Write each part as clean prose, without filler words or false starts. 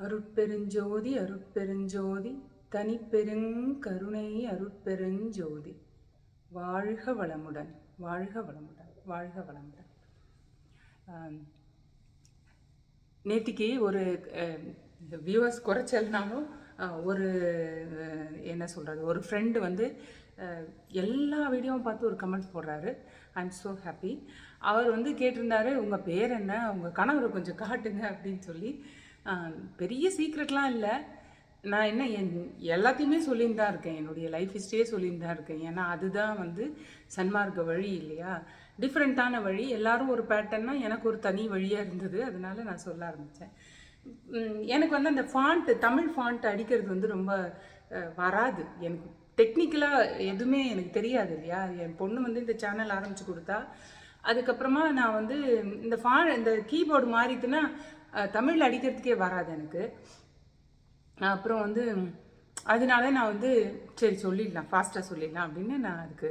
அருட்பெருஞ்சோதி அருட்பெருஞ்சோதி தனிப்பெருங்கருணை அருட்பெருஞ்சோதி. வாழ்க வளமுடன், வாழ்க வளமுடன், வாழ்க வளமுடன். நேற்றுக்கு ஒரு வியூவர்ஸ் குறைச்சல்னாலும் ஒரு என்ன சொல்கிறது, ஒரு ஃப்ரெண்டு வந்து எல்லா வீடியோவும் பார்த்து ஒரு கமெண்ட் போடுறாரு. I am so happy. அவர் வந்து கேட்டிருந்தாரு, உங்கள் பேர் என்ன, உங்கள் கணவரை கொஞ்சம் காட்டுங்க அப்படின்னு சொல்லி. பெரிய சீக்ரெட்லாம் இல்லை, நான் என்ன எல்லாத்தையுமே சொல்லின்னு தான் இருக்கேன், என்னுடைய லைஃப் ஹிஸ்ட்ரியே சொல்லின்னு தான் இருக்கேன். ஏன்னா அதுதான் வந்து சன்மார்க்க வழி இல்லையா, டிஃப்ரெண்ட்டான வழி. எல்லாரும் ஒரு பேட்டர்னா எனக்கு ஒரு தனி வழியாக இருந்தது, அதனால நான் சொல்ல ஆரம்பித்தேன். எனக்கு வந்து அந்த ஃபாண்ட், தமிழ் ஃபாண்ட் அடிக்கிறது வந்து ரொம்ப வராது. எனக்கு டெக்னிக்கலாக எதுவுமே எனக்கு தெரியாது இல்லையா. என் பொண்ணு வந்து இந்த சேனல் ஆரம்பித்து கொடுத்தா, அதுக்கப்புறமா நான் வந்து இந்த கீபோர்டு மாறிட்டுன்னா தமிழ் அடிக்கிறதுக்கே வராது எனக்கு. அப்புறம் வந்து அதனால நான் வந்து சரி சொல்லிடலாம், ஃபாஸ்ட்டாக சொல்லிடலாம் அப்படின்னு நான் அதுக்கு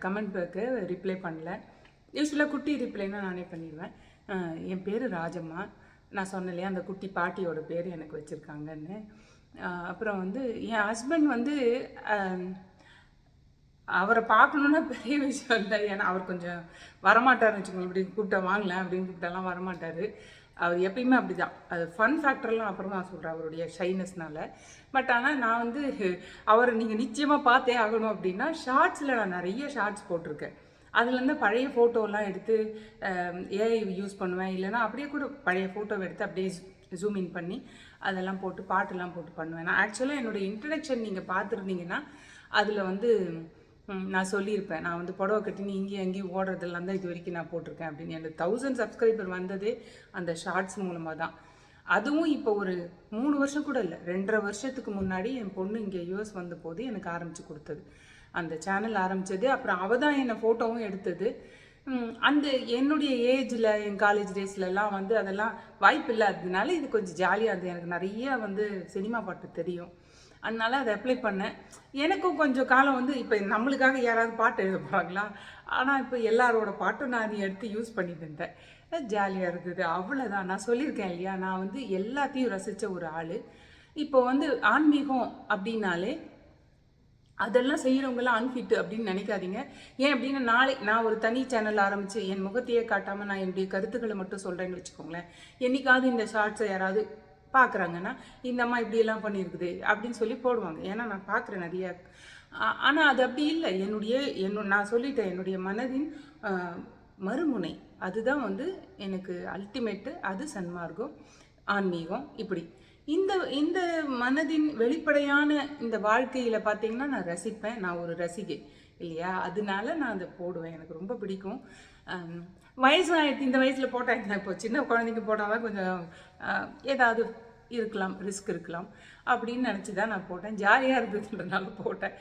கமெண்ட் பேக்கு ரிப்ளை பண்ணல. யூஸ்வலாக குட்டி ரிப்ளைனா நானே பண்ணிடுவேன். என் பேர் ராஜம்மா. நான் சொன்னேன் இல்லையா, அந்த குட்டி பாட்டியோட பேர் எனக்கு வச்சுருக்காங்கன்னு. அப்புறம் வந்து என் ஹஸ்பண்ட் வந்து அவரை பார்க்கணுன்னா பெரிய விஷயம் இல்லை. ஏன்னா அவர் கொஞ்சம் வரமாட்டார்னு வச்சுக்கோங்க. இப்படி கூப்பிட்டா வாங்கல அப்படின்னு கூப்பிட்டாலாம் வரமாட்டார். அவர் எப்பயுமே அப்படி தான். அது ஃபன் ஃபேக்டர்லாம் அப்புறம் தான் சொல்கிறேன், அவருடைய ஷைனஸ்னால. பட் ஆனால் நான் வந்து அவரை நீங்கள் நிச்சயமாக பார்த்தே ஆகணும் அப்படின்னா, ஷார்ட்ஸில் நான் நிறைய ஷார்ட்ஸ் போட்டிருக்கேன். அதுலேருந்து பழைய ஃபோட்டோலாம் எடுத்து ஏஐ யூஸ் பண்ணுவேன். இல்லைனா அப்படியே கூட பழைய ஃபோட்டோவை எடுத்து அப்படியே ஜூம் இன் பண்ணி அதெல்லாம் போட்டு பாட்டெல்லாம் போட்டு பண்ணுவேன். நான் ஆக்சுவலாக என்னுடைய இன்ட்ரடக்ஷன் நீங்கள் பார்த்துருந்தீங்கன்னா அதில் வந்து நான் சொல்லியிருப்பேன், நான் வந்து புடவை கட்டின்னு இங்கேயும் அங்கேயும் ஓடுறதெல்லாம் தான் இது வரைக்கும் நான் போட்டிருக்கேன் அப்படின்னு. எனக்கு 1000 சப்ஸ்கிரைபர் வந்ததே அந்த ஷார்ட்ஸ் மூலமாக தான். அதுவும் இப்போ ஒரு 3 வருஷம் கூட இல்லை, 2.5 வருஷத்துக்கு முன்னாடி என் பொண்ணு இங்கே யூஎஸ் வந்த போது எனக்கு ஆரம்பித்து கொடுத்தது அந்த சேனல் ஆரம்பித்தது. அப்புறம் அவள் தான் என்னை ஃபோட்டோவும் எடுத்தது. அந்த என்னுடைய ஏஜில், என் காலேஜ் டேஸ்லலாம் வந்து அதெல்லாம் வாய்ப்பு இல்லாததுனால இது கொஞ்சம் ஜாலியாக இருந்தது. எனக்கு நிறைய வந்து சினிமா பாட்டு தெரியும், அதனால அதை அப்ளை பண்ணேன். எனக்கும் கொஞ்சம் காலம் வந்து இப்போ நம்மளுக்காக யாராவது பாட்டு எழுத போகிறாங்களா, ஆனால் இப்போ எல்லாரோட பாட்டும் நான் எடுத்து யூஸ் பண்ணிட்டு இருந்தேன். ஜாலியாக இருந்தது, அவ்வளோதான். நான் சொல்லியிருக்கேன் இல்லையா, நான் வந்து எல்லாத்தையும் ரசித்த ஒரு ஆள். இப்போ வந்து ஆன்மீகம் அப்படின்னாலே அதெல்லாம் செய்கிறவங்களாம் அன்ஃபிட்டு அப்படின்னு நினைக்காதீங்க. ஏன் அப்படின்னா, நாளைக்கு நான் ஒரு தனி சேனல் ஆரம்பித்து என் முகத்தையே காட்டாமல் நான் என்னுடைய கருத்துக்களை மட்டும் சொல்கிறேன்னு வச்சுக்கோங்களேன். என்னைக்காவது இந்த ஷார்ட்ஸை யாராவது பார்க்குறாங்கன்னா, இந்த அம்மா இப்படியெல்லாம் பண்ணியிருக்குது அப்படின்னு சொல்லி போடுவாங்க. ஏன்னா நான் பார்க்குறேன் நிறைய. ஆனால் அது அப்படி இல்லை. நான் சொல்லிட்டேன், என்னுடைய மனதின் மறுமுனை அதுதான் வந்து எனக்கு அல்டிமேட்டு. அது சன்மார்க்கம், ஆன்மீகம். இப்படி இந்த இந்த மனதின் வெளிப்படையான இந்த வாழ்க்கையில் பார்த்தீங்கன்னா நான் ரசிப்பேன். நான் ஒரு ரசிகை இல்லையா, அதனால நான் அதை போடுவேன். எனக்கு ரொம்ப பிடிக்கும். வயசு ஆகிடுச்சு, இந்த வயசில் போட்டாங்க. இப்போ சின்ன குழந்தைங்க போட்டால் தான் கொஞ்சம் ஏதாவது இருக்கலாம், ரிஸ்க் இருக்கலாம் அப்படின்னு நினச்சி தான் நான் போட்டேன். ஜாலியாக இருந்ததுன்றதுனால போட்டேன்.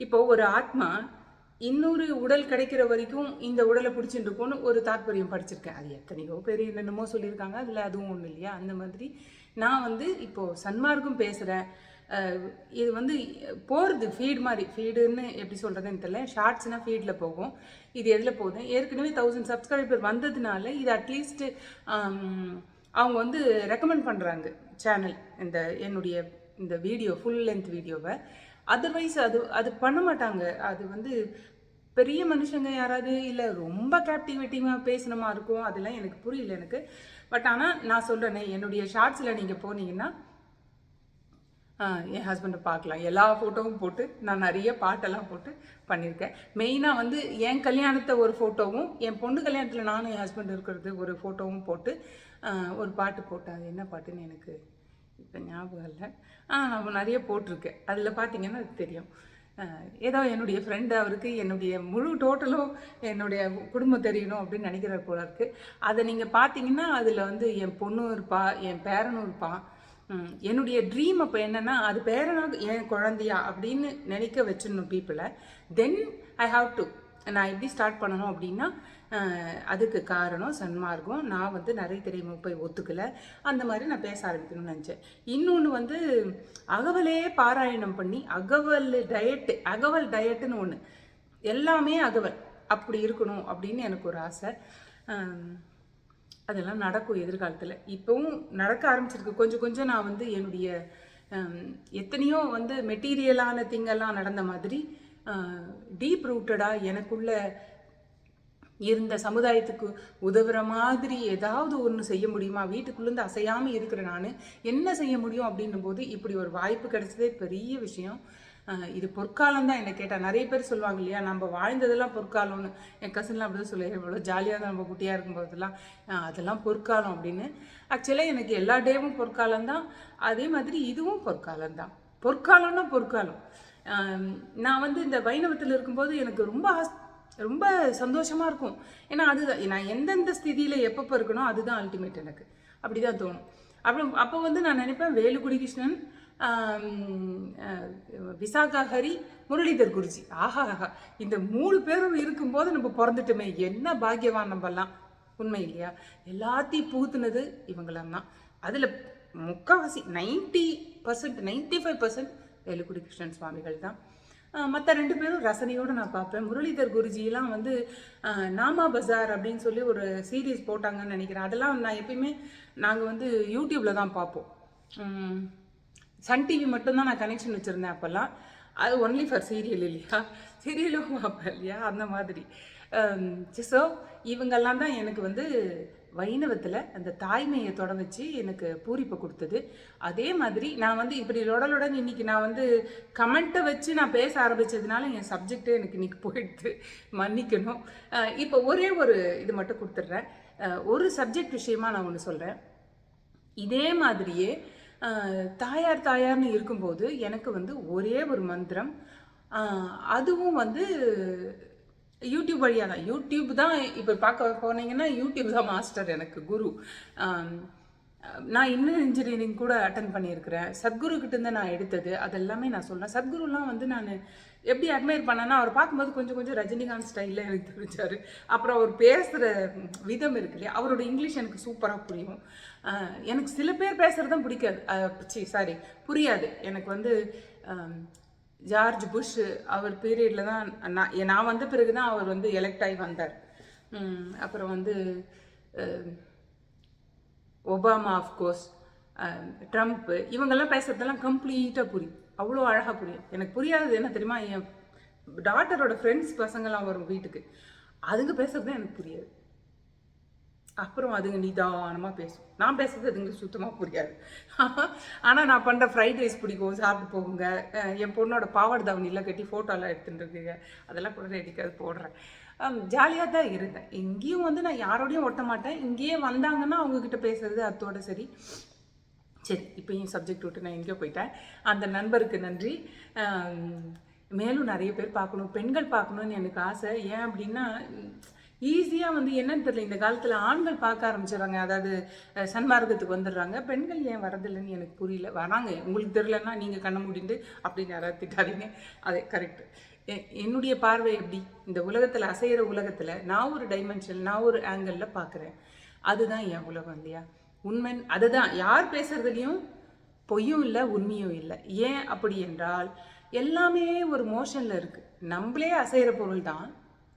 இப்போது ஒரு ஆத்மா இன்னொரு உடல் கிடைக்கிற வரைக்கும் இந்த உடலை பிடிச்சிட்டு இருக்கோன்னு ஒரு தாற்பயம் படிச்சிருக்கேன். அது எத்தனையோ பேர் என்னென்னமோ சொல்லியிருக்காங்க, அதில் அதுவும் ஒன்றும் இல்லையா. அந்த மாதிரி நான் வந்து இப்போது சன்மார்க்கம் பேசுகிறேன். இது வந்து போகிறது ஃபீடு மாதிரி, ஃபீடுன்னு எப்படி சொல்கிறதுன்னு தெரியல. ஷார்ட்ஸ்னால் ஃபீடில் போகும், இது எதில் போகுது. ஏற்கனவே 1000 சப்ஸ்கிரைபர் வந்ததுனால இது அட்லீஸ்ட்டு அவங்க வந்து ரெக்கமெண்ட் பண்ணுறாங்க சேனல், என்னுடைய இந்த வீடியோ ஃபுல் லென்த் வீடியோவை. அதர்வைஸ் அது பண்ண மாட்டாங்க. அது வந்து பெரிய மனுஷங்க யாராவது இல்லை ரொம்ப கேப்டிவேட்டிவாக பேசினமா இருக்கும், அதெல்லாம் எனக்கு புரியல எனக்கு. பட் ஆனால் நான் சொல்கிறேனே, என்னுடைய ஷார்ட்ஸில் நீங்கள் போனீங்கன்னா என் ஹஸ்பண்டை பார்க்கலாம். எல்லா ஃபோட்டோவும் போட்டு நான் நிறைய பாட்டெல்லாம் போட்டு பண்ணியிருக்கேன். மெயினாக வந்து என் கல்யாணத்தை ஒரு ஃபோட்டோவும், என் பொண்ணு கல்யாணத்தில் நானும் என் ஹஸ்பண்ட் இருக்கிறது ஒரு ஃபோட்டோவும் போட்டு ஒரு பாட்டு போட்டேன். அது என்ன பாட்டுன்னு எனக்கு இப்போ ஞாபகம் இல்லை. நான் நிறைய போட்டிருக்கேன். அதில் பார்த்தீங்கன்னா அது தெரியும். ஏதோ என்னுடைய ஃப்ரெண்டு, அவருக்கு என்னுடைய முழு டோட்டலும் என்னுடைய குடும்பம் தெரியணும் அப்படின்னு நினைக்கிறார் போல இருக்குது. அதை நீங்கள் பார்த்தீங்கன்னா அதில் வந்து என் பொண்ணும் இருப்பாள், என் பேரனும் இருப்பான். என்னுடைய ட்ரீம் அப்போ என்னென்னா, அது பேரனாக என் குழந்தையா அப்படின்னு நினைக்க வச்சிடணும் பீப்புளை. தென் ஐ ஹாவ் டு, நான் எப்படி ஸ்டார்ட் பண்ணணும் அப்படின்னா, அதுக்கு காரணம் சன்மார்க்கம். நான் வந்து நிறைய தெரியுமா போய் ஒத்துக்கலை, அந்த மாதிரி நான் பேச ஆரம்பிக்கணும்னு நினச்சேன். இன்னொன்று வந்து அகவலே பாராயணம் பண்ணி அகவல் டயட்டுன்னு ஒன்று, எல்லாமே அகவல் அப்படி இருக்கணும் அப்படின்னு எனக்கு ஒரு ஆசை. அதெல்லாம் நடக்கும் எதிர்காலத்தில். இப்போவும் நடக்க ஆரம்பிச்சிருக்கு. கொஞ்சம் கொஞ்சம் நான் வந்து என்னுடைய எத்தனையோ வந்து மெட்டீரியலான திங்கெல்லாம் நடந்த மாதிரி டீப் ரூட்டடாக எனக்குள்ள இருந்த சமுதாயத்துக்கு உதவுற மாதிரி ஏதாவது ஒன்று செய்ய முடியுமா, வீட்டுக்குள்ளேருந்து அசையாமல் இருக்கிற நான் என்ன செய்ய முடியும் அப்படின்னும் போது இப்படி ஒரு வாய்ப்பு கிடைச்சதே பெரிய விஷயம். இது பொற்காலம் தான். என்ன கேட்டால் நிறைய பேர் சொல்லுவாங்க இல்லையா, நம்ம வாழ்ந்ததெல்லாம் பொற்காலம்னு. என் கசின்லாம் அப்படி தான் சொல்லுவேன், இவ்வளோ ஜாலியாக தான் நம்ம குட்டியாக இருக்கும்போதெல்லாம் அதெல்லாம் பொற்காலம் அப்படின்னு. ஆக்சுவலாக எனக்கு எல்லா டேவும் பொற்காலம் தான், அதே மாதிரி இதுவும் பொற்காலம் தான். பொற்காலம்னா பொற்காலம். நான் வந்து இந்த வைணவத்தில் இருக்கும்போது எனக்கு ரொம்ப சந்தோஷமாக இருக்கும். ஏன்னா அதுதான் நான் எந்தெந்த ஸ்திதியில் எப்பப்போ இருக்கணும் அதுதான் அல்டிமேட். எனக்கு அப்படி தான் தோணும். அப்போ வந்து நான் நினைப்பேன், வேலுக்குடி கிருஷ்ணன், விசாகா ஹரி, முரளிதர் குருஜி, ஆஹா ஆஹா, இந்த 3 பேரும் இருக்கும்போது நம்ம பிறந்துட்டோமே, என்ன பாக்கியவான் நம்மலாம். உண்மை இல்லையா? எல்லாத்தையும் புகுத்துனது இவங்களாம் தான். அதில் முக்கால்வாசி 90%, 95% வேலுக்குடி கிருஷ்ணன் சுவாமிகள் தான். மற்ற 2 பேரும் ரசனையோடு நான் பார்ப்பேன். முரளிதர் குருஜிலாம் வந்து நாமா பஜார் அப்படின்னு சொல்லி ஒரு சீரீஸ் போட்டாங்கன்னு நினைக்கிறேன். அதெல்லாம் நான் எப்பயுமே நாங்கள் வந்து யூடியூப்பில் தான் பார்ப்போம். சன் டிவி மட்டும்தான் நான் கனெக்ஷன் வச்சுருந்தேன் அப்போல்லாம். அது ஒன்லி ஃபார் சீரியல் இல்லையா, சீரியலும் பார்ப்பேன் இல்லையா, அந்த மாதிரி. ஸோ இவங்கெல்லாம் தான் எனக்கு வந்து வைணவத்தில் அந்த தாய்மையை தொட வச்சு எனக்கு பூரிப்பை கொடுத்தது. அதே மாதிரி நான் வந்து இப்படி லொடலுடன் இன்றைக்கி நான் வந்து கமெண்ட்டை வச்சு நான் பேச ஆரம்பித்ததுனால என் சப்ஜெக்டே எனக்கு இன்றைக்கி போயிடுது, மன்னிக்கணும். இப்போ ஒரே ஒரு இது மட்டும் கொடுத்துட்றேன். ஒரு சப்ஜெக்ட் விஷயமா நான் ஒன்று சொல்கிறேன். இதே மாதிரியே தாயார்னு இருக்கும்போது எனக்கு வந்து ஒரே ஒரு மந்திரம், அதுவும் வந்து யூடியூப் வழியாக தான். யூடியூப் தான் இப்போ பார்க்க போனீங்கன்னா யூடியூப் தான் மாஸ்டர், எனக்கு குரு. நான் இன்னும் இன்ஜினியரிங் கூட அட்டன் பண்ணியிருக்கிறேன். சத்குருக்கிட்டேருந்து நான் எடுத்தது அதெல்லாமே நான் சொல்கிறேன். சத்குருலாம் வந்து நான் எப்படி அட்மையர் பண்ணேன்னா, அவர் பார்க்கும்போது கொஞ்சம் கொஞ்சம் ரஜினிகாந்த் ஸ்டைலில் எனக்கு தெரிஞ்சார். அப்புறம் அவர் பேசுகிற விதம் இருக்கு இல்லையா, அவரோட இங்கிலீஷ் எனக்கு சூப்பராக புரியும். எனக்கு சில பேர் பேசுகிறது தான் பிடிக்காது, புரியாது. எனக்கு வந்து ஜார்ஜ் புஷ் அவர் பீரியடில் தான் நான் வந்த பிறகு தான் அவர் வந்து எலெக்ட் ஆகி வந்தார். அப்புறம் வந்து ஒபாமா, ஆஃப்கோர்ஸ், ட்ரம்ப்பு, இவங்கெல்லாம் பேசுகிறதெல்லாம் கம்ப்ளீட்டாக புரியும், அவ்வளோ அழகாக புரியும். எனக்கு புரியாதது என்ன தெரியுமா, என் டாட்டரோட ஃப்ரெண்ட்ஸ் பசங்கள்லாம் வரும் வீட்டுக்கு, அதுங்க பேசுகிறது தான் எனக்கு புரியாது. அப்புறம் அதுங்க நிதானமாக பேசும், நான் பேசுகிறது அதுங்களுக்கு சுத்தமாக புரியாது. ஆனால் நான் பண்ணுற ஃப்ரைட் ரைஸ் பிடிக்கும், சாப்பிட்டு போகுங்க. என் பொண்ணோட பாவாடை தாவணிலாம் கட்டி ஃபோட்டோலாம் எடுத்துகிட்டு இருக்குங்க, அதெல்லாம் கூட ரெடிக்காது போடுறேன். ஜாலியாக தான் இருந்தேன். எங்கேயும் வந்து நான் யாரோடையும் ஒட்ட மாட்டேன். இங்கேயே வந்தாங்கன்னா அவங்கக்கிட்ட பேசுறது அத்தோட சரி. இப்போயும் சப்ஜெக்ட் விட்டு நான் எங்கேயோ போயிட்டேன். அந்த நண்பருக்கு நன்றி. மேலும் நிறைய பேர் பார்க்கணும், பெண்கள் பார்க்கணுன்னு எனக்கு ஆசை. ஏன் அப்படின்னா, ஈஸியாக வந்து என்னன்னு தெரியல, இந்த காலத்தில் ஆண்கள் பார்க்க ஆரம்பிச்சிடுறாங்க, அதாவது சன்மார்க்கத்துக்கு வந்துடுறாங்க. பெண்கள் ஏன் வரதில்லைன்னு எனக்கு புரியல. வராங்க, உங்களுக்கு தெரியலன்னா நீங்கள் கண்ண மூடிட்டு அப்படின்னு யாராவது திட்டாதீங்க, அதே கரெக்டு. என்னுடைய பார்வை எப்படி, இந்த உலகத்தில் அசைகிற உலகத்தில் நான் ஒரு டைமென்ஷன், நான் ஒரு ஆங்கிளில் பார்க்குறேன். அதுதான் என் உலகம் இல்லையா, உண்மை. அதுதான், யார் பேசுகிறதுலையும் பொய்யும் இல்லை, உண்மையும் இல்லை. ஏன் அப்படி என்றால், எல்லாமே ஒரு மோஷனில் இருக்குது. நம்மளே அசைகிற பொருள் தான்,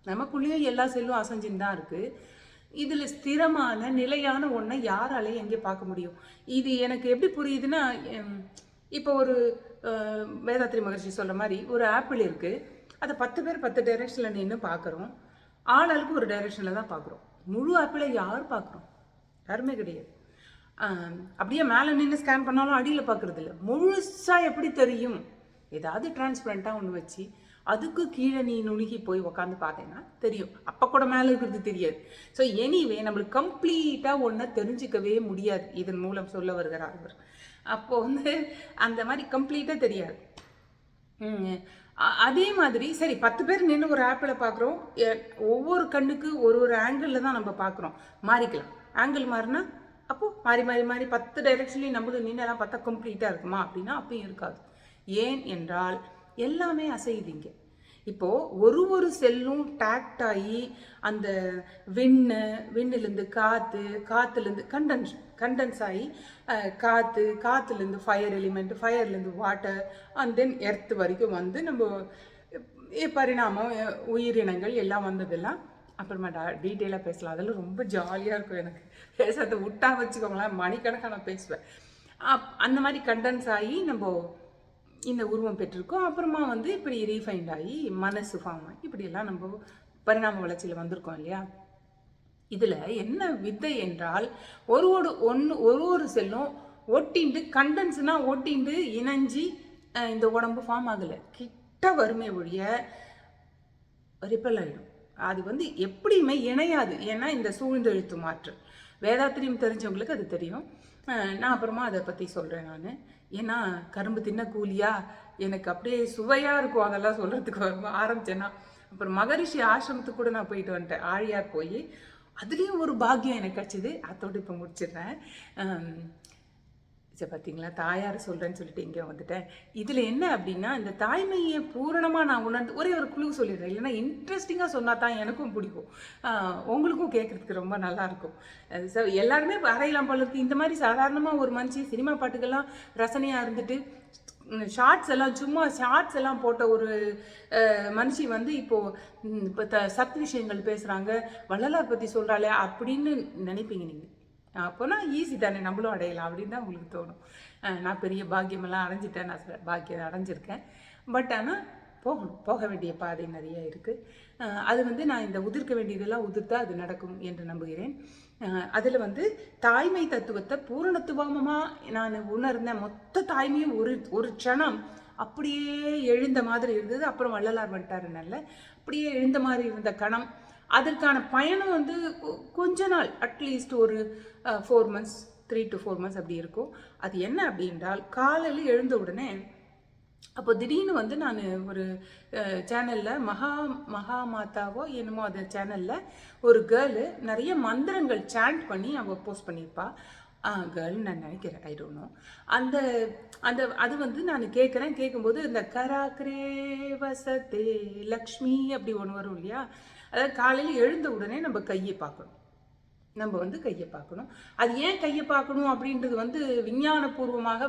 நமக்குள்ளேயும் எல்லா செல்லும் அசைஞ்சின்னு தான் இருக்குது. இதில் ஸ்திரமான நிலையான ஒன்றை யாராலையும் எங்கே பார்க்க முடியும். இது எனக்கு எப்படி புரியுதுன்னா, இப்போ ஒரு வேதாத்ரி மகர்ஷி சொல்கிற மாதிரி ஒரு ஆப்பிள் இருக்குது, அதை 10 பேர் 10 டைரெக்ஷனில் நின்று பார்க்குறோம். ஆளுக்கு ஒரு டைரெக்ஷனில் தான் பார்க்குறோம். முழு ஆப்பிளை யார் பார்க்குறோம்? யாருமே கிடையாது. அப்படியே மேலே நின்று ஸ்கேன் பண்ணாலும் அடியில் பார்க்குறது இல்லை. முழுசாக எப்படி தெரியும்? ஏதாவது டிரான்ஸ்பரண்ட்டாக ஒன்று வச்சு அதுக்கு கீழே நீ நுணுகி போய் உக்காந்து பார்த்தேன்னா தெரியும். அப்போ கூட மேலே இருக்கிறது தெரியாது. ஸோ எனிவே நம்மளுக்கு கம்ப்ளீட்டாக ஒன்றை தெரிஞ்சிக்கவே முடியாது, இதன் மூலம் சொல்ல வருகிறார் அவர். அப்போது வந்து அந்த மாதிரி கம்ப்ளீட்டாக தெரியாது. அதே மாதிரி சரி, 10 பேர் நின்று ஒரு ஆப்பிளை பார்க்குறோம். ஒவ்வொரு கண்ணுக்கு ஒரு ஒரு ஆங்கிளில் தான் நம்ம பார்க்குறோம். மாறிக்கலாம், ஆங்கிள் மாறினா அப்போது மாறி மாறி மாறி 10 டைரெக்ஷன்லையும் நம்மளுக்கு நின்னெல்லாம் பார்த்தா கம்ப்ளீட்டாக இருக்குமா அப்படின்னா அப்பயும் இருக்காது. ஏன் என்றால் எல்லாமே அசையுதுங்க. இப்போது ஒரு ஒரு செல்லும் டேக்ட் ஆகி அந்த விண்ணிலேருந்து காற்றுலேருந்து கண்டன்ஸ் ஆகி காற்றுலேருந்து ஃபயர் எலிமெண்ட், ஃபயர்லேருந்து வாட்டர், அண்ட் தென் எர்த் வரைக்கும் வந்து நம்ம பரிணாமம், உயிரினங்கள் எல்லாம் வந்ததெல்லாம் அப்புறமா டீட்டெயிலாக பேசலாம். அதெல்லாம் ரொம்ப ஜாலியாக இருக்கும் எனக்கு. பேசுறதை விட்டா வச்சுக்கோங்களேன், மணிக்கணக்காக நான் பேசுவேன். அந்த மாதிரி கண்டென்ஸ் ஆகி நம்ம இந்த உருவம் பெற்றிருக்கோம். அப்புறமா வந்து இப்படி ரீஃபைண்ட் ஆகி மனசு ஃபார்ம் ஆகி இப்படியெல்லாம் நம்ம பரிணாம வளர்ச்சியில் வந்திருக்கோம் இல்லையா. இதில் என்ன வித்தை என்றால் ஒரு செல்லும் ஒட்டிண்டு கண்டென்ஸ்னா ஒட்டிண்டு இணைஞ்சி இந்த உடம்பு ஃபார்ம் ஆகலை, கிட்ட வறுமை ஒழிய ரிப்பல் ஆகிடும். அது வந்து எப்படியுமே இணையாது. ஏன்னா இந்த சூழ்ந்தெழுத்து மாற்று வேதாத்திரியம் தெரிஞ்சவங்களுக்கு அது தெரியும். நான் அப்புறமா அதை பற்றி சொல்கிறேன் நான். ஏன்னா கரும்பு தின்ன கூலியா எனக்கு அப்படியே சுவையாக இருக்கும் அதெல்லாம் சொல்கிறதுக்கு ஆரம்பித்தேன்னா. அப்புறம் மகரிஷி ஆசிரமத்துக்கு கூட நான் போயிட்டு வந்துட்டேன், ஆழியார் போய். அதுலேயும் ஒரு பாக்கியம் எனக்கு கிடச்சிது. அதோடு இப்போ முடிச்சிடுறேன். சரி, பார்த்தீங்களா, தாயார் சொல்கிறேன்னு சொல்லிட்டு இங்கே வந்துட்டேன். இதில் என்ன அப்படின்னா, இந்த தாய்மையை பூரணமாக நான் உணர்ந்து ஒரே ஒரு குழு சொல்லிடுறேன். இல்லைன்னா இன்ட்ரெஸ்டிங்காக சொன்னால் தான் எனக்கும் பிடிக்கும், உங்களுக்கும் கேட்குறதுக்கு ரொம்ப நல்லாயிருக்கும். எல்லாருமே வரையலாம் போல இருக்குது. இந்த மாதிரி சாதாரணமாக ஒரு மனுஷி சினிமா பாட்டுக்கெல்லாம் ரசனையாக இருந்துட்டு ஷார்ட்ஸ் எல்லாம் போட்ட ஒரு மனுஷி வந்து இப்போ சத் விஷயங்கள் பேசுகிறாங்க, வள்ளலார் பற்றி சொல்கிறாளே அப்படின்னு நினைப்பீங்க நீங்கள். அப்போனா ஈஸி தானே, நம்மளும் அடையலாம் அப்படின்னு தான் உங்களுக்கு தோணும். நான் பெரிய பாக்கியமெல்லாம் அடைஞ்சிட்டேன், நான் பாக்கியம் அடைஞ்சிருக்கேன். பட் ஆனால் போக வேண்டிய பாதை நிறைய இருக்குது. அது வந்து நான் இந்த உதிர்க்க வேண்டியதெல்லாம் உதிர்த்தா அது நடக்கும் என்று நம்புகிறேன். அதில் வந்து தாய்மை தத்துவத்தை பூரணத்துவமாக நான் உணர்ந்த மொத்த தாய்மையும் ஒரு க்ஷணம் அப்படியே எழுந்த மாதிரி இருந்தது. அப்புறம் வள்ளலார் வந்துட்டாருனால அப்படியே எழுந்த மாதிரி இருந்த கணம். அதற்கான பயணம் வந்து கொஞ்ச நாள், அட்லீஸ்ட் ஒரு 4 months 3 to 4 months அப்படி இருக்கும். அது என்ன அப்படின்றால், காலையில் எழுந்த உடனே அப்போ திடீர்னு வந்து நான் ஒரு சேனலில் மகா மாதாவோ என்னமோ அது சேனலில் ஒரு கேர்ளு நிறைய மந்திரங்கள் சாண்ட் பண்ணி அவள் போஸ்ட் பண்ணியிருப்பா. கேர்ள்னு நான் நினைக்கிறேன், ஐ டோன்ட் நோ. அது வந்து நான் கேட்கும்போது இந்த கராக்ரே வசத்தே லக்ஷ்மி அப்படி ஒன்று வரும் இல்லையா. அதாவது காலையில் எழுந்த உடனே நம்ம கையை பார்க்கணும். அது ஏன் கையை பார்க்கணும் அப்படின்றது வந்து விஞ்ஞானபூர்வமாக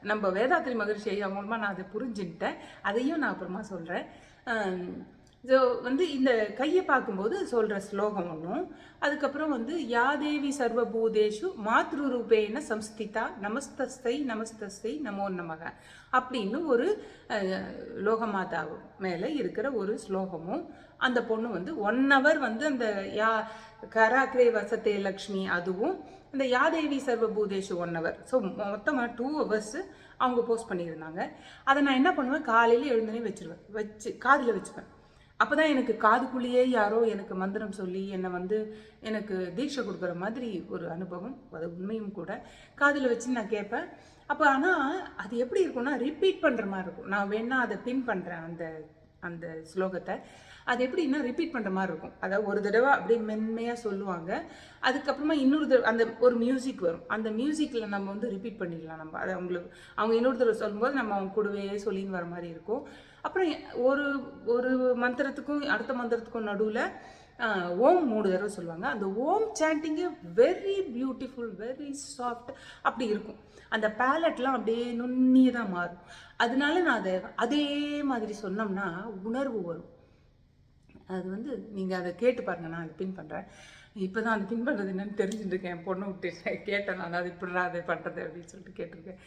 நம்ம வேதாத்திரி மகரிஷி ஐயா மூலமாக நான் அதை புரிஞ்சுட்டேன். அதையும் நான் அப்புறமா சொல்கிறேன். ஸோ வந்து இந்த கையை பார்க்கும்போது சொல்கிற ஸ்லோகம் ஒன்றும், அதுக்கப்புறம் வந்து யாதேவி சர்வபூதேஷு மாத்ருரூபேன சம்ஸ்திதா நமஸ்தஸ்தை நமோ நமக அப்படின்னு ஒரு லோகமாதா மேலே இருக்கிற ஒரு ஸ்லோகமும், அந்த பொண்ணு வந்து 1 hour வந்து அந்த கராக்ரே வசத்தே லக்ஷ்மி அதுவும், இந்த யாதேவி சர்வபூதேஷு 1 hour. ஸோ மொத்தமாக 2 hours அவங்க போஸ்ட் பண்ணியிருந்தாங்க. அதை நான் என்ன பண்ணுவேன், காலையில் எழுந்தனே வச்சு காதில் வச்சுப்பேன். அப்போ தான் எனக்கு காதுக்குள்ளேயே யாரோ எனக்கு மந்திரம் சொல்லி என்னை வந்து எனக்கு தீட்சை கொடுக்குற மாதிரி ஒரு அனுபவம். அது உண்மையும் கூட. காதில் வச்சு நான் கேட்பேன். அப்போ ஆனால் அது எப்படி இருக்கும்னா, ரிப்பீட் பண்ணுற மாதிரி இருக்கும். நான் வேணா அதை பின் பண்ணுறேன் அந்த ஸ்லோகத்தை. அது எப்படின்னா ரிப்பீட் பண்ணுற மாதிரி இருக்கும். அதாவது ஒரு தடவை அப்படியே மென்மையாக சொல்லுவாங்க, அதுக்கப்புறமா இன்னொரு தடவை அந்த ஒரு மியூசிக் வரும். அந்த மியூசிக்கில் நம்ம வந்து ரிப்பீட் பண்ணிடலாம். நம்ம அதை அவங்க இன்னொரு தடவை சொல்லும்போது நம்ம அவங்க கூடவே சொல்லின்னு வர மாதிரி இருக்கும். அப்புறம் ஒரு மந்திரத்துக்கும் அடுத்த மந்திரத்துக்கும் நடுவில் ஓம் 3 தடவை சொல்லுவாங்க. அந்த ஓம் சாண்டிங்கு வெரி பியூட்டிஃபுல், வெரி சாஃப்ட் அப்படி இருக்கும். அந்த பேலட்லாம் அப்படியே நுண்ணியதாக மாறும். அதனால நான் அதே மாதிரி சொன்னோம்னா உணர்வு வரும். அது வந்து நீங்கள் அதை கேட்டு பாருங்கள். நான் அதை பின் பண்ணுறேன். இப்போ தான் அது பின் பண்ணுறது என்னன்னு தெரிஞ்சுட்டு இருக்கேன். என் பொண்ணை விட்டு கேட்டேன் நான், அது இப்படிடா அதை பண்ணுறது அப்படின்னு சொல்லிட்டு கேட்டிருக்கேன்.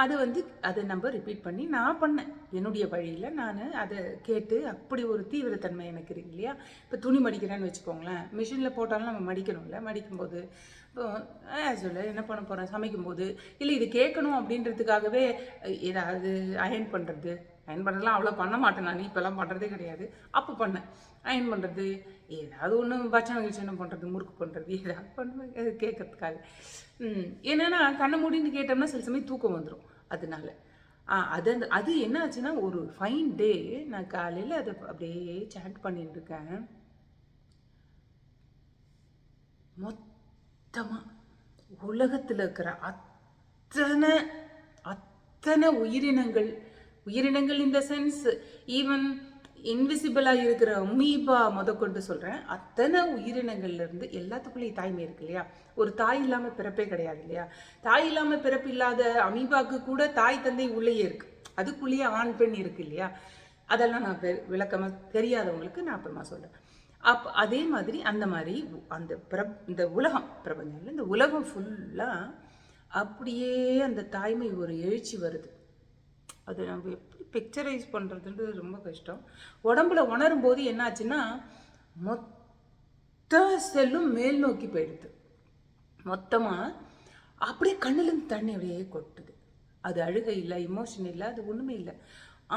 அது வந்து அதை நம்ம ரிப்பீட் பண்ணி நான் பண்ணேன் என்னுடைய வழியில். நான் அதை கேட்டு அப்படி ஒரு தீவிரத்தன்மை எனக்கு இருக்கு இல்லையா. இப்போ துணி மடிக்கிறேன்னு வச்சுக்கோங்களேன், மிஷினில் போட்டாலும் நம்ம மடிக்கணும்ல. மடிக்கும்போது இப்போ சொல்ல என்ன பண்ண போகிறேன், சமைக்கும்போது இல்லை இது கேட்கணும் அப்படின்றதுக்காகவே ஏதாவது அயன் பண்ணுறதுலாம் அவ்வளோ பண்ண மாட்டேன் நான். இப்போல்லாம் பண்ணுறதே கிடையாது. அப்போ பண்ணேன் அயன் பண்ணுறது, ஏதாவது ஒன்று பச்சனை பண்ணுறது, முறுக்கு பண்ணுறது, ஏதாவது பண்ணுவேன் அது கேட்கறதுக்காக. என்னென்னா கண்ணை மூடின்னு கேட்டோம்னா சில சமயம் தூக்கம் வந்துடும். அதனால அது என்ன ஆச்சுன்னா, ஒரு ஃபைன் டே நான் காலையில் அதை அப்படியே சாட் பண்ணிட்டு இருக்கேன். மொத்தமாக உலகத்தில் இருக்கிற அத்தனை உயிரினங்கள் இந்த சென்ஸ் ஈவன் இன்விசிபிளாக இருக்கிற அமீபா முதற்கொண்டு சொல்கிறேன், அத்தனை உயிரினங்கள்லேருந்து எல்லாத்துக்குள்ளேயும் தாய்மை இருக்கு இல்லையா. ஒரு தாய் இல்லாமல் பிறப்பே கிடையாது இல்லையா. தாய் இல்லாமல் பிறப்பு இல்லாத அமீபாவுக்கு கூட தாய் தந்தை உள்ளேயே இருக்குது. அதுக்குள்ளேயே ஆண் பெண் இருக்குது இல்லையா. அதெல்லாம் நான் விளக்கமாக தெரியாதவங்களுக்கு நான் அப்புறமா சொல்கிறேன். அதே மாதிரி அந்த மாதிரி அந்த இந்த உலகம் பிரபஞ்சம் இல்லை, இந்த உலகம் ஃபுல்லாக அப்படியே அந்த தாய்மை ஒரு எழுச்சி வருது. அது நம்ம எப்படி பிக்சரைஸ் பண்ணுறதுன்றது ரொம்ப கஷ்டம். உடம்புல உணரும் போது என்னாச்சுன்னா மொத்த செல்லும் மேல் நோக்கி போயிடுது. மொத்தமாக அப்படியே கண்ணுலேருந்து தண்ணி அப்படியே கொட்டுது. அது அழுகை இல்லை, இமோஷன் இல்லை, அது ஒன்றுமே இல்லை.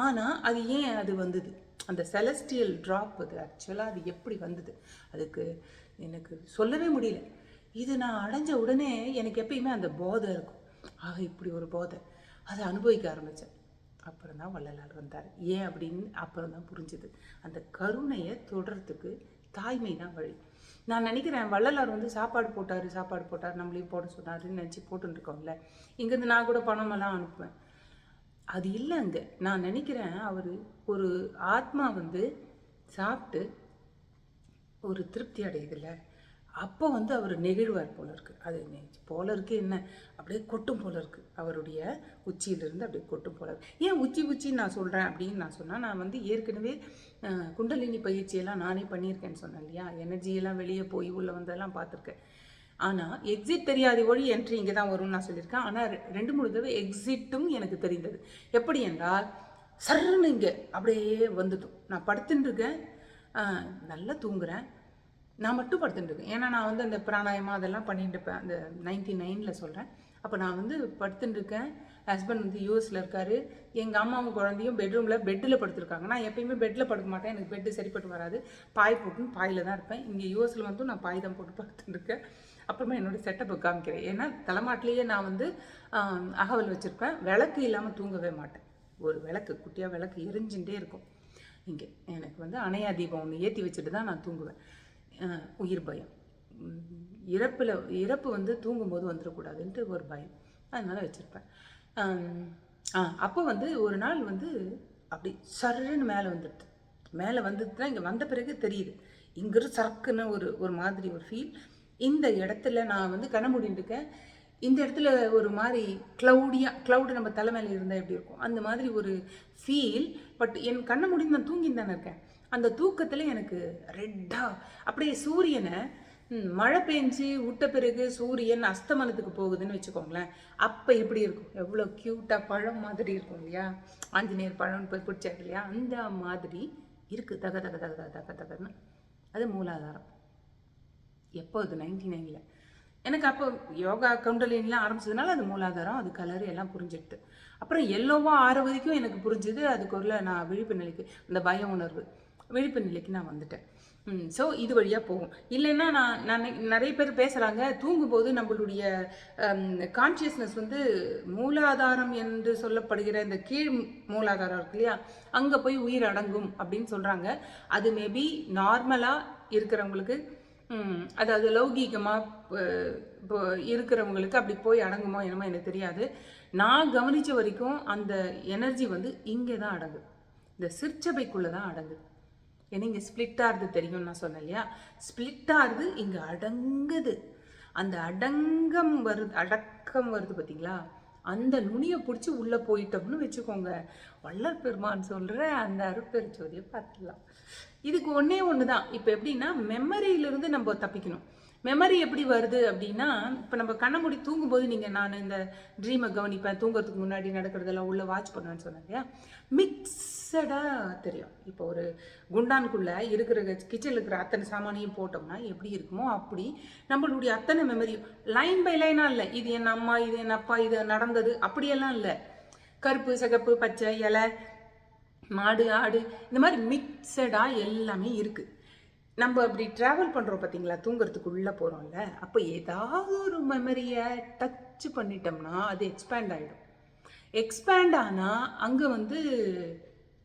ஆனால் அது ஏன் அது வந்தது? அந்த செலஸ்டியல் ட்ராப் அது ஆக்சுவலாக அது எப்படி வந்தது அதுக்கு எனக்கு சொல்லவே முடியல. இது நான் அடைஞ்ச உடனே எனக்கு எப்பயுமே அந்த போதை இருக்கும். ஆக இப்படி ஒரு போதை அதை அனுபவிக்க ஆரம்பித்தேன். அப்புறம் தான் வள்ளலார் வந்தார். ஏன் அப்படின்னு அப்புறம் தான் புரிஞ்சுது. அந்த கருணையை தொடர்றதுக்கு தாய்மை தான் வழி. நான் நினைக்கிறேன் வள்ளலார் வந்து சாப்பாடு போட்டார் நம்மளையும் போட சொன்னாருன்னு நினச்சி போட்டுருக்கோம்ல. இங்கேருந்து நான் கூட பணமெல்லாம் அனுப்புவேன். அது இல்லை. அங்கே நான் நினைக்கிறேன் அவர் ஒரு ஆத்மா வந்து சாப்பிட்டு ஒரு திருப்தி அடையுதில்ல, அப்போ வந்து அவர் நெகிழ்வார் போல இருக்குது. அது போல இருக்குது, என்ன அப்படியே கொட்டும் போல இருக்குது. அவருடைய உச்சியிலிருந்து அப்படியே கொட்டும் போல இருக்கு. ஏன் உச்சின்னு நான் சொல்கிறேன் அப்படின்னு நான் சொன்னால், நான் வந்து ஏற்கனவே குண்டலினி பயிற்சியெல்லாம் நானே பண்ணியிருக்கேன்னு சொன்னேன் இல்லையா. எனர்ஜியெல்லாம் வெளியே போய் உள்ளே வந்தெல்லாம் பார்த்துருக்கேன். ஆனால் எக்ஸிட் தெரியாத வழி என்ட்ரி இங்கே தான் வரும்னு நான் சொல்லியிருக்கேன். ஆனால் 2-3 தடவை எக்ஸிட்டும் எனக்கு தெரிந்தது. எப்படி என்றால் சர்ன்னு இங்கே அப்படியே வந்துட்டோம். நான் படுத்துட்டு இருக்கேன், நல்லா தூங்குறேன், நான் மட்டும் படுத்துட்டு இருக்கேன். ஏன்னா நான் வந்து அந்த பிராணாயமா அதெல்லாம் பண்ணிட்டு இருப்பேன். அந்த 99 சொல்கிறேன். அப்போ நான் வந்து படுத்துட்டு இருக்கேன். ஹஸ்பண்ட் வந்து யூஎஸில் இருக்கார். எங்கள் அம்மாவும் குழந்தையும் பெட்டில் படுத்துருக்காங்க. நான் எப்பயுமே பெட்டில் படுக்க மாட்டேன், எனக்கு பெட்டு சரிப்பட்டு வராது. பாய் போட்டுன்னு பாயில் தான் இருப்பேன். இங்கே யூஎஸில் வந்து நான் பாய் தான் போட்டு படுத்துட்டு இருக்கேன். அப்புறமா என்னோடய செட்டப்பை காமிக்கிறேன். ஏன்னா தலைமாட்டிலேயே நான் வந்து அகவல் வச்சுருப்பேன். விளக்கு இல்லாமல் தூங்கவே மாட்டேன். ஒரு விளக்கு குட்டியாக விளக்கு எரிஞ்சுட்டே இருக்கும். இங்கே எனக்கு வந்து அணையா தீபம் ஒன்று ஏற்றி வச்சுட்டு தான் நான் தூங்குவேன். உயிர் பயம், இறப்பு வந்து தூங்கும்போது வந்துடக்கூடாதுன்ட்டு ஒரு பயம், அதனால் வச்சுருப்பேன். அப்போ வந்து ஒரு நாள் வந்து அப்படி சருன்னு மேலே வந்துட்டு தான் இங்கே வந்த பிறகு தெரியுது. இங்கிருந்து சரக்குன்னு ஒரு மாதிரி ஒரு ஃபீல். இந்த இடத்துல நான் வந்து கண்ண மூடிட்டு இருக்கேன். இந்த இடத்துல ஒரு மாதிரி க்ளவுடு நம்ம தலைமையில் இருந்தால் எப்படி இருக்கும் அந்த மாதிரி ஒரு ஃபீல். பட் என் கண்ணை மூடின்னு நான் தூங்கின்னு தானே இருக்கேன். அந்த தூக்கத்தில் எனக்கு ரெட்டாக அப்படியே சூரியனை மழை பெஞ்சு விட்ட பிறகு சூரியன் அஸ்தமனத்துக்கு போகுதுன்னு வச்சுக்கோங்களேன். அப்போ எப்படி இருக்கும், எவ்வளோ க்யூட்டாக பழம் மாதிரி இருக்கும் இல்லையா, ஆஞ்சநேயர் பழம்னு போய் பிடிச்சாரு இல்லையா, அந்த மாதிரி இருக்குது. தகன்னு அது மூலாதாரம். எப்போ அது 99 எனக்கு அப்போ யோகா கவுண்டலின்லாம் ஆரம்பிச்சதுனால அது மூலாதாரம், அது கலர் எல்லாம் புரிஞ்சுட்டு. அப்புறம் எல்லோவா 6 வரைக்கும் எனக்கு புரிஞ்சுது. அதுக்குள்ள நான் விழிப்பு நிலைக்கு, அந்த பய உணர்வு விழிப்பு நிலைக்கு நான் வந்துட்டேன். ஸோ இது வழியாக போகும். இல்லைன்னா நான் நிறைய பேர் பேசுகிறாங்க, தூங்கும்போது நம்மளுடைய கான்ஷியஸ்னஸ் வந்து மூலாதாரம் என்று சொல்லப்படுகிற இந்த கீழ் மூலாதாரம் இருக்கு இல்லையா, அங்கே போய் உயிர் அடங்கும் அப்படின்னு சொல்கிறாங்க. அது மேபி நார்மலாக இருக்கிறவங்களுக்கு, அதாவது லௌகீகமாக இப்போ இருக்கிறவங்களுக்கு அப்படி போய் அடங்குமோ என்னமோ எனக்கு தெரியாது. நான் கவனித்த வரைக்கும் அந்த எனர்ஜி வந்து இங்கே தான் அடங்குது, இந்த சிற்சபைக்குள்ளே தான் அடங்குது. ஏன்னா இங்கே ஸ்பிளிட் ஆகுது தெரியும்னு நான் சொன்னேன் இல்லையா, ஸ்பிளிட் ஆகுது, இங்கே அடங்குது. அந்த அடக்கம் வருது பார்த்தீங்களா, அந்த நுனியை பிடிச்சி உள்ளே போயிட்டோம்னு வச்சுக்கோங்க, வள்ளல் பெருமான் சொல்கிற அந்த அருட்பெருஞ்சோதியை பார்த்துடலாம். இதுக்கு ஒன்று தான். இப்போ எப்படின்னா மெமரியிலிருந்து நம்ம தப்பிக்கணும். மெமரி எப்படி வருது அப்படின்னா, இப்போ நம்ம கண்ணை மூடி தூங்கும்போது நான் இந்த ட்ரீமை கவனிப்பேன், தூங்குறதுக்கு முன்னாடி நடக்கிறதெல்லாம் உள்ளே வாட்ச் பண்ணுவேன்னு சொன்னேன் இல்லையா, மிக்சடாக தெரியும். இப்போ ஒரு குண்டானுக்குள்ளே இருக்கிற கிச்சனில் இருக்கிற அத்தனை சாமானியும் போட்டோம்னா எப்படி இருக்குமோ அப்படி நம்மளுடைய அத்தனை மெமரியும் லைன் பை லைனாக இல்லை, இது என் அம்மா, இது என் அப்பா, இது நடந்தது அப்படியெல்லாம் இல்லை. கருப்பு சிகப்பு பச்சை இலை, மாடு ஆடு, இந்த மாதிரி மிக்சடாக எல்லாமே இருக்குது. நம்ம அப்படி ட்ராவல் பண்ணுறோம் பார்த்தீங்களா, தூங்குறதுக்கு உள்ளே போகிறோம்ல, அப்போ ஏதாவது ஒரு மெமரியை டச் பண்ணிட்டோம்னா அது எக்ஸ்பேண்ட் ஆகிடும். எக்ஸ்பேண்ட் ஆனால் அங்கே வந்து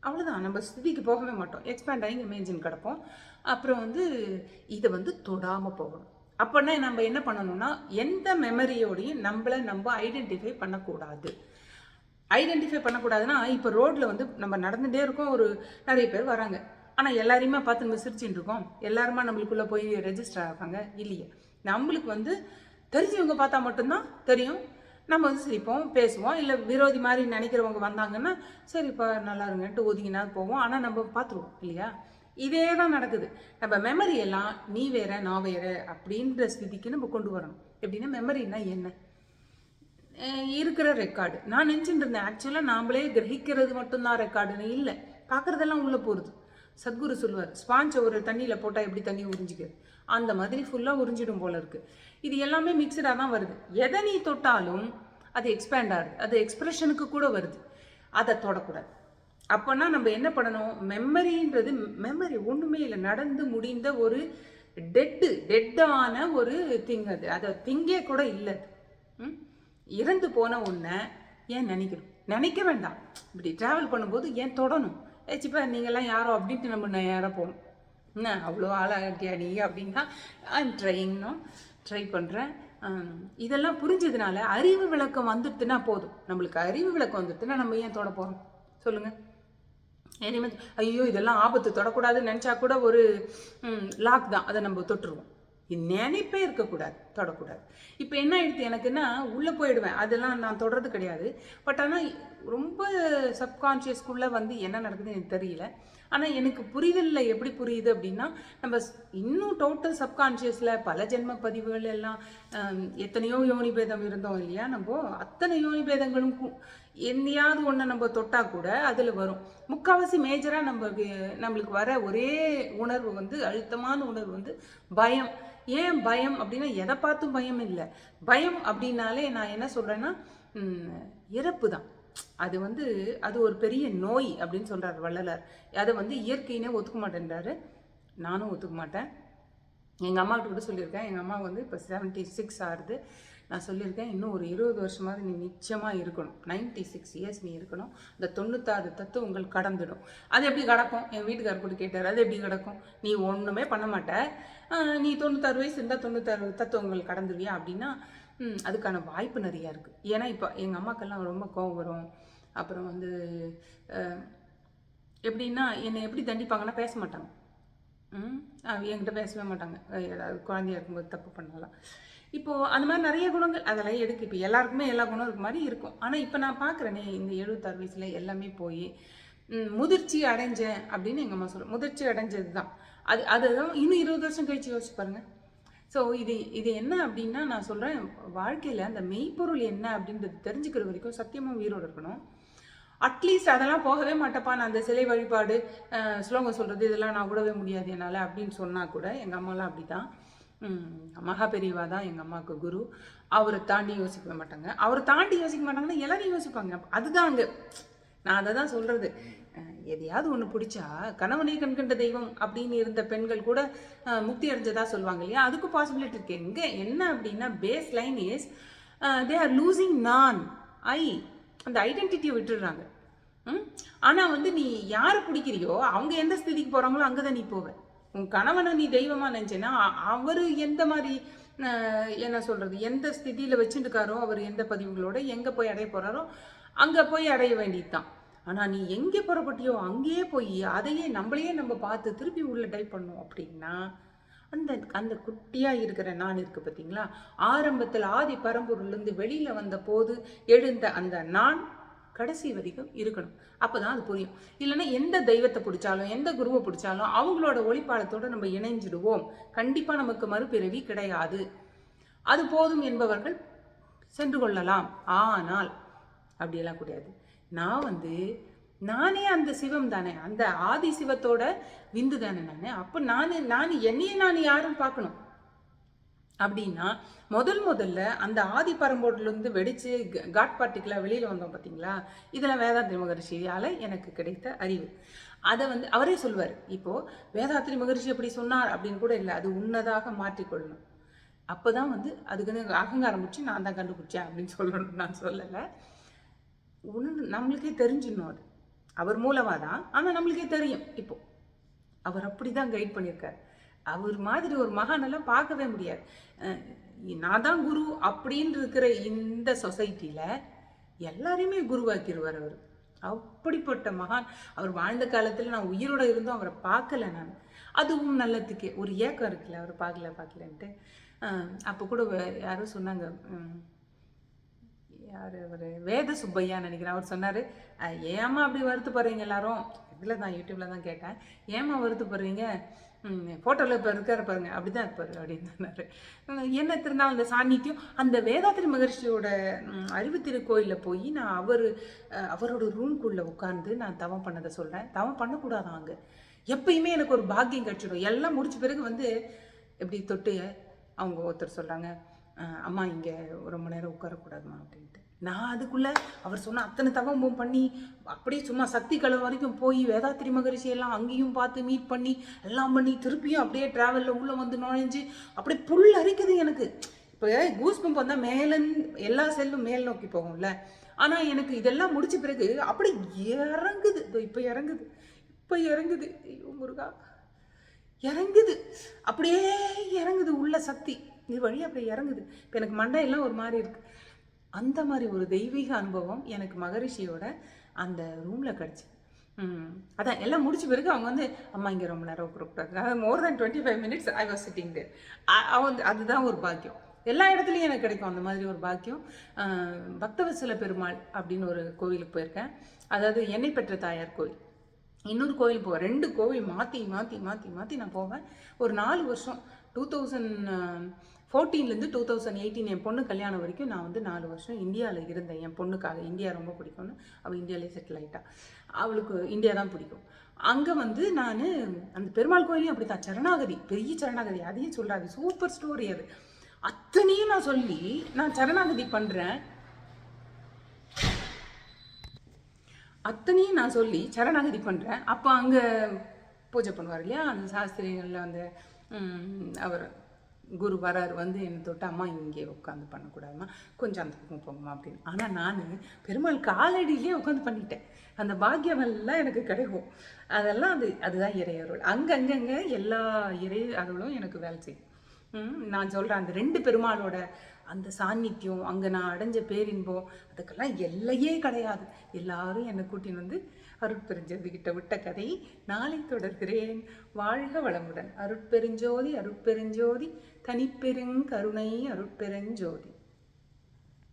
அவ்வளோதான், நம்ம ஸ்திதிக்கு போகவே மாட்டோம். எக்ஸ்பேண்ட் ஆகி இங்கே மேஞ்சின்னு கிடப்போம். அப்புறம் வந்து இதை வந்து தொடாமல் போகணும். அப்போனா நம்ம என்ன பண்ணணும்னா, எந்த மெமரியோடையும் நம்ம ஐடென்டிஃபை பண்ணக்கூடாது. ஐடென்டிஃபை பண்ணக்கூடாதுன்னா, இப்போ ரோட்டில் வந்து நம்ம நடந்துகிட்டே இருக்கோம், நிறைய பேர் வராங்க, ஆனால் எல்லாரையுமே பார்த்து நம்ம சிரிச்சுட்டு இருக்கோம். எல்லாருமா நம்மளுக்குள்ளே போய் ரெஜிஸ்டர் ஆகாங்க இல்லையே. நம்மளுக்கு வந்து தெரிஞ்சவங்க பார்த்தா மட்டும்தான் தெரியும். நம்ம வந்து சிரிப்போம், பேசுவோம். இல்லை விரோதி மாதிரி நினைக்கிறவங்க வந்தாங்கன்னா சரிப்பா நல்லா இருங்கன்ட்டு ஒதுங்கினா போவோம். ஆனால் நம்ம பார்த்துருவோம் இல்லையா. இதே தான் நடக்குது. நம்ம மெமரி எல்லாம் நீ வேற நான் வேற அப்படின்ற ஸ்திதிக்கு நம்ம கொண்டு வரணும். எப்படின்னா மெமரின்னா என்ன? இருக்கிற ரெக்கார்டு. நான் நினச்சிட்டு இருந்தேன் ஆக்சுவலாக நாமளே கிரகிக்கிறது மட்டும்தான் ரெக்கார்டுன்னு. இல்லை, பார்க்குறதெல்லாம் உள்ளே போகிறது. சத்குரு சொல்லுவார், ஸ்பாஞ்சை ஒரு தண்ணியில் போட்டால் எப்படி தண்ணி உறிஞ்சிக்கிறது, அந்த மாதிரி ஃபுல்லாக உறிஞ்சிடும் போல இருக்குது. இது எல்லாமே மிக்சடாக தான் வருது. எதை நீ தொட்டாலும் அது எக்ஸ்பேண்ட் ஆகுது, அது எக்ஸ்பிரஷனுக்கு கூட வருது. அதை தொடக்கூடாது. அப்போனா நம்ம என்ன பண்ணணும்? மெமரின்றது மெமரி ஒன்றுமே இல்லை, நடந்து முடிந்த ஒரு டெட்டான ஒரு திங். அதை திங்கே கூட இல்லை. இறந்து போன ஒன்றை ஏன் நினைக்கணும்? நினைக்க வேண்டாம். இப்படி ட்ராவல் பண்ணும்போது ஏன் தொடணும்? ஏச்சிப்பா நீங்கள்லாம் யாரோ அப்படின்ட்டு நம்ம நேராக போகணும். என்ன அவ்வளோ ஆளாகிட்டியா நீ அப்படின்னா ஐம் ட்ரை பண்ணுறேன். இதெல்லாம் புரிஞ்சதுனால அறிவு விளக்கம் வந்துடுதுன்னா போதும். நம்மளுக்கு அறிவு விளக்கம் வந்துடுதுன்னா நம்ம ஏன் தொட போகிறோம் சொல்லுங்கள்? இனிமே ஐயோ இதெல்லாம் ஆபத்து, தொடக்கூடாதுன்னு நினச்சா கூட ஒரு லாக் தான், அதை நம்ம தொட்டுருவோம். நினைப்பே இருக்கக்கூடாது, தொடக்கூடாது. இப்போ என்ன ஆயிடுது எனக்குன்னா, உள்ளே போயிடுவேன், அதெல்லாம் நான் தொடறது கிடையாது. பட் ஆனால் ரொம்ப சப்கான்ஷியஸ்குள்ளே வந்து என்ன நடக்குதுன்னு எனக்கு தெரியல. ஆனால் எனக்கு புரிதலில் எப்படி புரியுது அப்படின்னா, நம்ம இன்னும் டோட்டல் சப்கான்ஷியஸில் பல ஜென்ம பதிவுகள் எல்லாம் எத்தனையோ யோனி பேதம் இருந்தோம் இல்லையா? நம்ம அத்தனை யோனி பேதங்களும் என்னையாவது ஒன்று நம்ம தொட்டால் கூட அதில் வரும். முக்கால்வாசி மேஜராக நம்மளுக்கு வர ஒரே உணர்வு வந்து, அழுத்தமான உணர்வு வந்து பயம். ஏன் பயம் அப்படின்னா, எதை பார்த்தும் பயம் இல்லை. பயம் அப்படின்னாலே நான் என்ன சொல்கிறேன்னா, இறப்பு தான். அது வந்து அது ஒரு பெரிய நோய் அப்படின்னு சொல்கிறார் வள்ளலார். அதை வந்து இயற்கையினே ஒத்துக்க மாட்டேன்றாரு. நானும் ஒத்துக்க மாட்டேன். எங்கள் அம்மாக்கிட்ட கூட சொல்லியிருக்கேன். எங்கள் அம்மா வந்து இப்போ 76 ஆகுது. நான் சொல்லியிருக்கேன், இன்னும் ஒரு 20 வருஷமாவது நீ நிச்சயமாக இருக்கணும். 96 இயர்ஸ் நீ இருக்கணும். இந்த 96 தத்துவங்கள் கடந்துடும். அது எப்படி கிடக்கும்? என் வீட்டுக்காரர் கூட கேட்டார், அது எப்படி கிடக்கும்? நீ ஒன்றுமே பண்ண மாட்ட, நீ 96 வயசு இருந்தால் 96 தத்துவங்கள் கடந்துருவியா அப்படின்னா, அதுக்கான வாய்ப்பு நிறையா இருக்குது. ஏன்னா இப்போ எங்கள் அம்மாக்கெல்லாம் ரொம்ப கோவம் வரும். அப்புறம் வந்து எப்படின்னா, என்னை எப்படி தண்டிப்பாங்கன்னா, பேச மாட்டாங்க. என்கிட்ட பேசவே மாட்டாங்க. ஏதாவது குழந்தையா இருக்கும்போது தப்பு பண்ணலாம். இப்போது அந்த மாதிரி நிறைய குணங்கள் அதெல்லாம் எதுக்கு? இப்போ எல்லாருக்குமே எல்லா குணம் இருக்க மாதிரி இருக்கும். ஆனால் இப்போ நான் பார்க்குறேனே, இந்த 76 வயசில் எல்லாமே போய் முதிர்ச்சி அடைஞ்சேன் அப்படின்னு எங்கள் அம்மா சொல்லுவேன். முதிர்ச்சி அடைஞ்சது தான் அதுதான். இன்னும் 20 வருஷம் கழிச்சு யோசிச்சு பாருங்கள். ஸோ இது என்ன அப்படின்னா, நான் சொல்கிறேன், வாழ்க்கையில் அந்த மெய்ப்பொருள் என்ன அப்படின்றது தெரிஞ்சுக்கிற வரைக்கும் சத்தியமாக உயிரோடு இருக்கணும். அட்லீஸ்ட் அதெல்லாம் போகவே மாட்டேப்பா, நான் அந்த சிலை வழிபாடு ஸ்லோகம் சொல்கிறது இதெல்லாம் நான் விடவே முடியாது என்னால் அப்படின்னு சொன்னால் கூட, எங்கள் அம்மாலாம் அப்படி தான். மகா பெரியவா தான் எங்கள் அம்மாவுக்கு குரு. அவரை தாண்டி யோசிக்க மாட்டாங்க. அவரை தாண்டி யோசிக்க மாட்டாங்கன்னா எல்லாரையும் யோசிப்பாங்க. அதுதான் அங்கே நான் அதை தான் சொல்கிறது. எதையாவது ஒன்று பிடிச்சா கணவனே கண்கண்ட தெய்வம் அப்படின்னு இருந்த பெண்கள் கூட முக்தி அடைஞ்சதா சொல்லுவாங்க இல்லையா? அதுக்கும் பாசிபிலிட்டி இருக்கு. எங்கே என்ன அப்படின்னா, base line is they are losing அந்த ஐடென்டிட்டியை விட்டுடுறாங்க. ஆனால் வந்து நீ யாரை பிடிக்கிறியோ அவங்க எந்த ஸ்திதிக்கு போகிறாங்களோ அங்கே தான் நீ போவ. உன் கணவனை நீ தெய்வமாக நினச்சேன்னா அவர் எந்த மாதிரி என்ன சொல்கிறது, எந்த ஸ்திதியில் வச்சுருக்காரோ, அவர் எந்த பதிவுகளோட எங்கே போய் அடைய போகிறாரோ அங்கே போய் அடைய வேண்டியது தான். ஆனால் நீ எங்கே புறப்பட்டியோ அங்கேயே போய் அதையே நம்மளையே நம்ம பார்த்து திருப்பி உள்ள டைப் பண்ணோம் அப்படின்னா, அந்த குட்டியாக இருக்கிற நான் இருக்குது பார்த்தீங்களா, ஆரம்பத்தில் ஆதி பரம்பொருள்லேருந்து வெளியில் வந்த போது எழுந்த அந்த நான் கடைசி வரைக்கும் இருக்கணும். அப்போ தான் அது புரியும். இல்லைன்னா எந்த தெய்வத்தை பிடிச்சாலும் எந்த குருவை பிடிச்சாலும் அவங்களோட ஒளிப்பாலத்தோடு நம்ம இணைஞ்சிடுவோம். கண்டிப்பாக நமக்கு மறுபிறவி கிடையாது. அது போதும் என்பவர்கள் சென்று கொள்ளலாம். ஆனால் அப்படியெல்லாம் கூடாது. நானே அந்த சிவம் தானே, அந்த ஆதி சிவத்தோட விந்து தானே நானே. அப்போ என்னையே நான் யாரும் பார்க்கணும் அப்படின்னா, முதல்ல அந்த ஆதி பரம்போட்டிலிருந்து வெடித்து காட் பார்ட்டிக்கலாக வெளியில் வந்தோம் பார்த்தீங்களா? இதெல்லாம் வேதாத்ரி மகரிஷியால் எனக்கு கிடைத்த அறிவு. அதை அவரே சொல்வார். இப்போது வேதாத்ரி மகரிஷி அப்படி சொன்னார் அப்படின்னு கூட இல்லை, அது உன்னதாக மாற்றிக்கொள்ளணும். அப்போ தான் அதுக்கு அகங்காரம் முடிச்சு நான் தான் கண்டுபிடிச்சேன் அப்படின்னு சொல்லணும். நான் சொல்லலை, நம்மளுக்கே தெரிஞ்சிடணும். அது அவர் மூலமாக தான், ஆனால் நம்மளுக்கே தெரியும். இப்போது அவர் அப்படி தான் கைட் பண்ணியிருக்கார். அவர் மாதிரி ஒரு மகானெல்லாம் பார்க்கவே முடியாது. நான் தான் குரு அப்படின்னு இருக்கிற இந்த சொசைட்டியில் எல்லாரையுமே குருவாக்கிடுவார் அவர். அப்படிப்பட்ட மகான். அவர் வாழ்ந்த காலத்தில் நான் உயிரோட இருந்தும் அவரை பார்க்கல நான். அதுவும் நல்லதுக்கே ஒரு ஏக்கம் இருக்குல்ல, அவர் பார்க்கலன்ட்டு. அப்போ கூட யாரோ சொன்னாங்க, யார் அவர், வேத சுப்பையான்னு நினைக்கிறேன். அவர் சொன்னார், ஏமா அப்படி வருத்தப்படுறீங்க எல்லாரும், இதில் தான் யூடியூப்பில் தான் கேட்டேன், ஏம்மா வருத்தப்படுறீங்க, ஃபோட்டோவில் இப்போ இருக்காரு பாருங்க அப்படி தான் இருப்பார் அப்படின்னு சொன்னார். என்ன திருநாள் அந்த சாநித்தியம் அந்த வேதாத்திரி மகர்ஷியோட அறிவு திருக்கோயிலில் போய் நான் அவரோட ரூம்குள்ளே உட்காந்து நான் தவம் பண்ணதை சொல்கிறேன். தவம் பண்ணக்கூடாதான் அங்கே. எப்பயுமே எனக்கு ஒரு பாக்கியம் கிடச்சிடும். எல்லாம் முடிச்ச பிறகு வந்து எப்படி தொட்டு அவங்க ஒருத்தர் சொல்கிறாங்க, அம்மா இங்கே ரொம்ப நேரம் உட்காரக்கூடாதுமா அப்படின்ட்டு. நான் அதுக்குள்ளே அவர் சொன்ன அத்தனை தவமும் பண்ணி அப்படியே சும்மா சக்தி கலை வரைக்கும் போய் வேதாத்திரி மகரிஷி எல்லாம் அங்கேயும் பார்த்து மீட் பண்ணி எல்லாம் பண்ணி திருப்பியும் அப்படியே ட்ராவலில் உள்ளே வந்து நுழைஞ்சு அப்படியே புல் அரிக்குது எனக்கு. இப்போ கூஸ் பம்ப் வந்தால் எல்லா செல்லும் மேல் நோக்கி போகும்ல. ஆனால் எனக்கு இதெல்லாம் முடிச்ச பிறகு அப்படி இறங்குது. இப்போ இறங்குது ஐயோ முருகா, இறங்குது, அப்படியே இறங்குது உள்ள சக்தி இது வழி அப்படியே இறங்குது. இப்போ எனக்கு மண்டையெல்லாம் ஒரு மாதிரி இருக்குது. அந்த மாதிரி ஒரு தெய்வீக அனுபவம் எனக்கு மகரிஷியோட அந்த ரூமில் கிடச்சி. அதான் எல்லாம் முடிச்ச பிறகு அவங்க வந்து அம்மா இங்கே ரொம்ப நேரம் உட்காரக்கூடாது. More than 25 minutes I was sitting there. அதுதான் ஒரு பாக்கியம். எல்லா இடத்துலையும் எனக்கு கிடைக்கும் அந்த மாதிரி ஒரு பாக்கியம். பக்தவத்சல பெருமாள் அப்படின்னு ஒரு கோவிலுக்கு போயிருக்கேன். அதாவது எண்ணெய் பெற்ற தாயார் கோவில். இன்னொரு கோவில் போவேன். 2 கோவில் மாற்றி மாற்றி மாற்றி மாற்றி நான் போவேன். ஒரு 4 வருஷம் 2014லேருந்து 2018 என் பொண்ணு கல்யாணம் வரைக்கும் நான் வந்து 4 வருஷம் இந்தியாவில் இருந்தேன். என் பொண்ணுக்காக. இந்தியா ரொம்ப பிடிக்கும்னு அவள் இந்தியாவிலே செட்டில் ஆகிட்டா. அவளுக்கு இந்தியா தான் பிடிக்கும். அங்கே வந்து நான் அந்த பெருமாள் கோயிலையும் அப்படி தான் சரணாகதி, பெரிய சரணாகதி, அதையும் சொல்லாது, சூப்பர் ஸ்டோரி அது. அத்தனையும் நான் சொல்லி நான் சரணாகதி பண்ணுறேன். அத்தனையும் நான் சொல்லி சரணாகதி பண்ணுறேன். அப்போ அங்கே பூஜை பண்ணுவார் இல்லையா, அந்த சாஸ்திரிகளில் வந்து அவர் குரு வரார் வந்து என்னை தொட்டு, அம்மா இங்கே உட்காந்து பண்ணக்கூடாதுமா, கொஞ்சம் அந்த பக்கம் போங்கம்மா அப்படின்னு. ஆனால் நான் பெருமாள் காலடியிலே உட்காந்து பண்ணிட்டேன். அந்த பாக்கியம் எல்லாம் எனக்கு கிடைக்கும். அதெல்லாம் அதுதான் இறையருள். அங்கங்கே எல்லா இறை அருளும் எனக்கு வேலை செய்யும். நான் சொல்கிறேன், அந்த 2 பெருமாளோட அந்த சாநித்தியம், அங்கே நான் அடைஞ்ச பேரின்பம், அதுக்கெல்லாம் எல்லையே கிடையாது. எல்லாரும் என்னை கூட்டின்னு வந்து அருட்பெருஞ்சோதிக்கிட்ட விட்ட கதையை நாளை தொடர்கிறேன். வாழ்க வளமுடன். அருட்பெருஞ்சோதி அருட்பெருஞ்சோதி தனிப்பெருங்கருணை அருட்பெருஞ்சோதி.